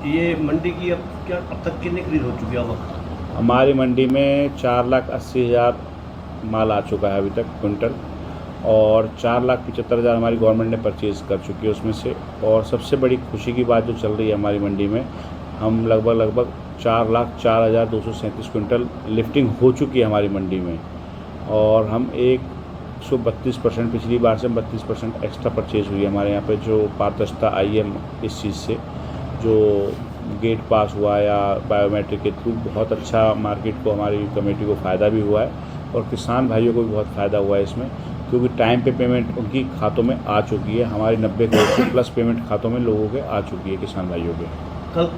ये मंडी की अब तक कितनी खरीद हो चुकी है अब? हमारी मंडी में 4,80,000 माल आ चुका है अभी तक क्विंटल, और 4,75,000 हमारी गवर्नमेंट ने परचेज़ कर चुकी है उसमें से। और सबसे बड़ी खुशी की बात जो चल रही है हमारी मंडी में, हम लगभग 4,04,237 क्विंटल लिफ्टिंग हो चुकी है हमारी मंडी में, और हम 132% पिछली बार से 32% एक्स्ट्रा परचेज़ हुई है हमारे यहाँ पे। जो पारदर्शिता आई है इस चीज़ से, जो गेट पास हुआ या बायोमेट्रिक के थ्रू, बहुत अच्छा मार्केट को, हमारी कमेटी को फ़ायदा भी हुआ है, और किसान भाइयों को भी बहुत फ़ायदा हुआ है इसमें, क्योंकि टाइम पे पेमेंट उनकी खातों में आ चुकी है। हमारी 90 करोड़ से प्लस पेमेंट खातों में लोगों के आ चुकी है, किसान भाइयों के। कल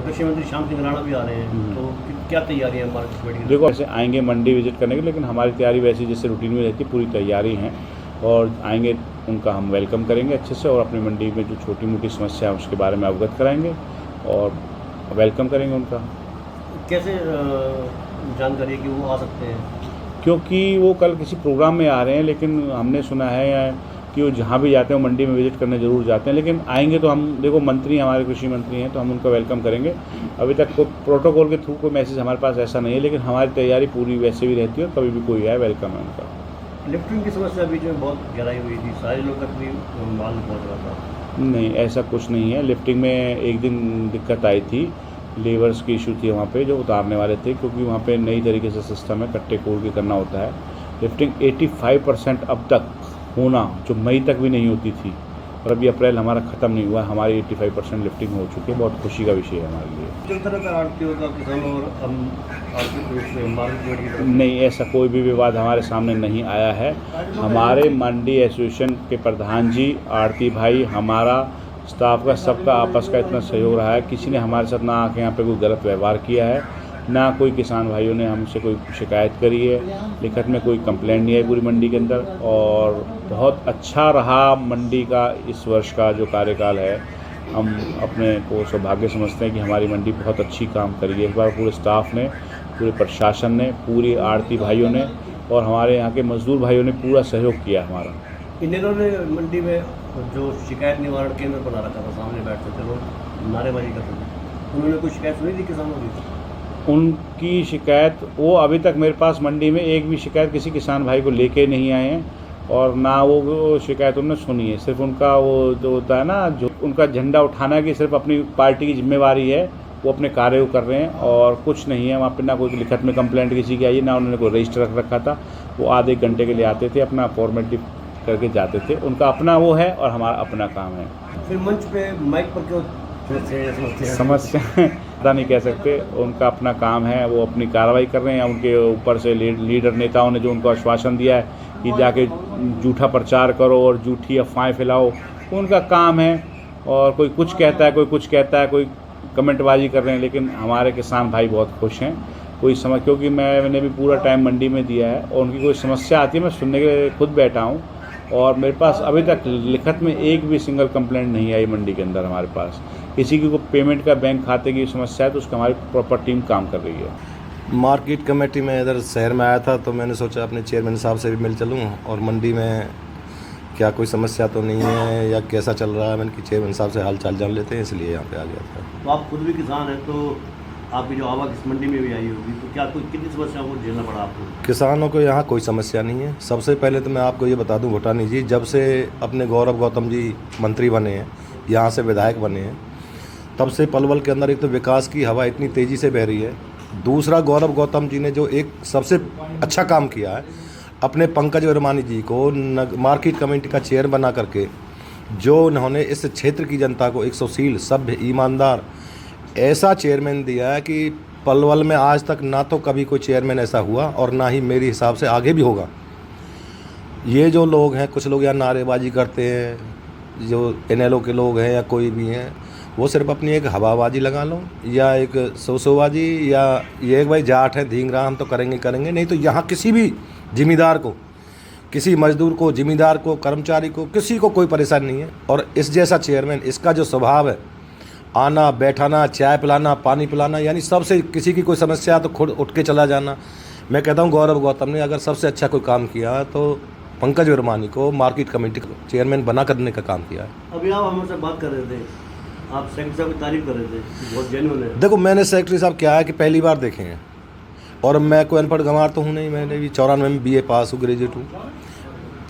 कृषि मंत्री श्याम सिंह राणा भी आ रहे हैं, तो क्या तैयारी है मार्केट कमेटी की? देखो, ऐसे आएंगे मंडी विजिट करने के, लेकिन हमारी तैयारी वैसी जैसे रूटीन में रहती है, पूरी तैयारी है, और आएंगे उनका हम वेलकम करेंगे अच्छे से, और अपनी मंडी में जो छोटी मोटी समस्या है उसके बारे में अवगत कराएंगे और वेलकम करेंगे उनका। कैसे जानकारी है कि वो आ सकते हैं? क्योंकि वो कल किसी प्रोग्राम में आ रहे हैं, लेकिन हमने सुना है कि वो जहाँ भी जाते हैं मंडी में विजिट करने ज़रूर जाते हैं, लेकिन आएंगे तो हम, देखो मंत्री हमारे कृषि मंत्री हैं, तो हम उनका वेलकम करेंगे। अभी तक कोई प्रोटोकॉल के थ्रू कोई मैसेज हमारे पास ऐसा नहीं है, लेकिन हमारी तैयारी पूरी वैसे भी रहती है, कभी भी कोई आए वेलकम है उनका। लिफ्टिंग की समस्या बीच में बहुत गहराई हुई थी, सारे लोग तक भी माल नहीं पहुँच रहा था। नहीं, ऐसा कुछ नहीं है। लिफ्टिंग में एक दिन दिक्कत आई थी, लेबर्स की इशू थी वहाँ पे, जो उतारने वाले थे, क्योंकि वहाँ पे नई तरीके से सिस्टम है, कट्टे कोड़ के करना होता है। लिफ्टिंग 85% अब तक होना, जो मई तक भी नहीं होती थी, और अभी अप्रैल हमारा ख़त्म नहीं हुआ, हमारी 85% लिफ्टिंग हो चुकी है। बहुत खुशी का विषय है हमारे लिए। चलता रहता है आड़तियों का, किसानों और मार्केट की तरफ? नहीं, ऐसा कोई भी विवाद हमारे सामने नहीं आया है। हमारे मंडी एसोसिएशन के प्रधान जी, आड़ती भाई, हमारा स्टाफ का, सबका आपस का इतना सहयोग रहा है, किसी ने हमारे साथ ना आके यहाँ पे कोई गलत व्यवहार किया है, ना कोई किसान भाइयों ने हमसे कोई शिकायत करी है, लिखत में कोई कंप्लेंट नहीं आई पूरी मंडी के अंदर। और बहुत अच्छा रहा मंडी का इस वर्ष का जो कार्यकाल है। हम अपने को सौभाग्य समझते हैं कि हमारी मंडी बहुत अच्छी काम करी है इस बार। पूरे स्टाफ ने, पूरे प्रशासन ने, पूरी आड़ती भाइयों ने और हमारे यहाँ के मजदूर भाइयों ने पूरा सहयोग किया हमारा। इन दिनों ने मंडी में जो शिकायत निवारण केंद्र बना रखा था, सामने बैठते थे लोग, नारेबाजी करते थे, उन्होंने कोई शिकायत सुनी थी किसानों की? उनकी शिकायत, वो अभी तक मेरे पास मंडी में एक भी शिकायत किसी किसान भाई को लेके नहीं आए हैं, और ना वो शिकायत उन्होंने सुनी है। सिर्फ उनका वो जो होता है ना, जो उनका झंडा उठाना की सिर्फ अपनी पार्टी की जिम्मेवारी है, वो अपने कार्य को कर रहे हैं, और कुछ नहीं है वहाँ पे। ना कोई लिखत में कंप्लेंट किसी की आई है, ना उन्होंने कोई रजिस्टर रख रखा था। वो आधे घंटे के लिए आते थे, अपना फॉर्मेलिटी करके जाते थे। उनका अपना वो है और हमारा अपना काम है। फिर मंच पे माइक पर क्यों समस्या पता नहीं कह सकते, उनका अपना काम है, वो अपनी कार्रवाई कर रहे हैं। उनके ऊपर से लीडर नेताओं ने जो उनको आश्वासन दिया है कि जाके झूठा प्रचार करो और झूठी अफवाहें फैलाओ, उनका काम है। और कोई कुछ कहता है, कोई कुछ कहता है, कोई कमेंटबाजी कर रहे हैं, लेकिन हमारे किसान भाई बहुत खुश हैं। कोई समझ, क्योंकि मैंने भी पूरा टाइम मंडी में दिया है, और उनकी कोई समस्या आती है मैं सुनने के लिए खुद बैठा हूँ, और मेरे पास अभी तक लिखत में एक भी सिंगल कंप्लेंट नहीं आई मंडी के अंदर हमारे पास। किसी की कोई पेमेंट का बैंक खाते की समस्या है तो उसका हमारी प्रॉपर टीम काम कर रही है। मार्केट कमेटी में इधर शहर में आया था, तो मैंने सोचा अपने चेयरमैन साहब से भी मिल चलूँ, और मंडी में क्या कोई समस्या तो नहीं है या कैसा चल रहा है, मैंने कि चेयरमैन साहब से हाल चाल जान लेते हैं, इसलिए यहाँ पे आ गया था। तो आप खुद भी किसान हैं, तो आपकी जो आवक इस मंडी में भी आई होगी, तो क्या कोई कितनी समस्याओं को झेलना पड़ा आपको? किसानों को यहाँ कोई समस्या नहीं है। सबसे पहले तो मैं आपको ये बता दूँ, भूटानी जी जब से अपने गौरव गौतम जी मंत्री बने हैं, यहाँ से विधायक बने हैं, तब से पलवल के अंदर एक तो विकास की हवा इतनी तेज़ी से बह रही है। दूसरा, गौरव गौतम जी ने जो एक सबसे अच्छा काम किया है, अपने पंकज वर्मानी जी को मार्केट कमेटी का चेयर बना करके, जो उन्होंने इस क्षेत्र की जनता को एक सुशील, सभ्य, ईमानदार ऐसा चेयरमैन दिया है कि पलवल में आज तक ना तो कभी कोई चेयरमैन ऐसा हुआ, और ना ही मेरे हिसाब से आगे भी होगा। ये जो लोग हैं, कुछ लोग यहाँ नारेबाजी करते हैं, जो NLO के लोग हैं या कोई भी हैं, वो सिर्फ अपनी एक हवाबाजी लगा लो, या एक सोसोबाजी, या ये एक भाई जाट है धींगरा, हम तो करेंगे नहीं। तो यहाँ किसी भी जिम्मेदार को, किसी मजदूर को, जिम्मेदार को, कर्मचारी को, किसी को कोई परेशानी नहीं है। और इस जैसा चेयरमैन, इसका जो स्वभाव है, आना, बैठाना, चाय पिलाना, पानी पिलाना, यानी सबसे किसी की कोई समस्या तो खुद उठ के चला जाना। मैं कहता हूँ गौरव गौतम ने अगर सबसे अच्छा कोई काम किया तो पंकज वर्मानी को मार्केट कमेटी चेयरमैन बना करने का काम किया है। अभी आप हमसे बात कर रहे थे आप सेक्रेटरी साहब की तारीफ कर रहे थे, बहुत जेन्युइन है। देखो मैंने सेक्रेटरी साहब क्या है कि पहली बार देखे हैं, और मैं कोई अनपढ़ गंवार तो हूँ नहीं, मैंने भी 94 में BA पास हूँ, ग्रेजुएट हूँ।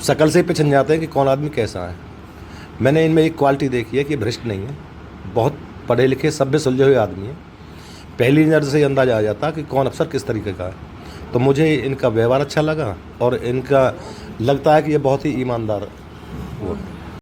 शकल से पहचान जाते हैं कि कौन आदमी कैसा है। मैंने इनमें एक क्वालिटी देखी है कि भ्रष्ट नहीं है, बहुत पढ़े लिखे सभ्य सुलझे हुए आदमी है। पहली नज़र से अंदाजा आ जाता कि कौन अफसर किस तरीके का है। तो मुझे इनका व्यवहार अच्छा लगा और इनका लगता है कि ये बहुत ही ईमानदार वो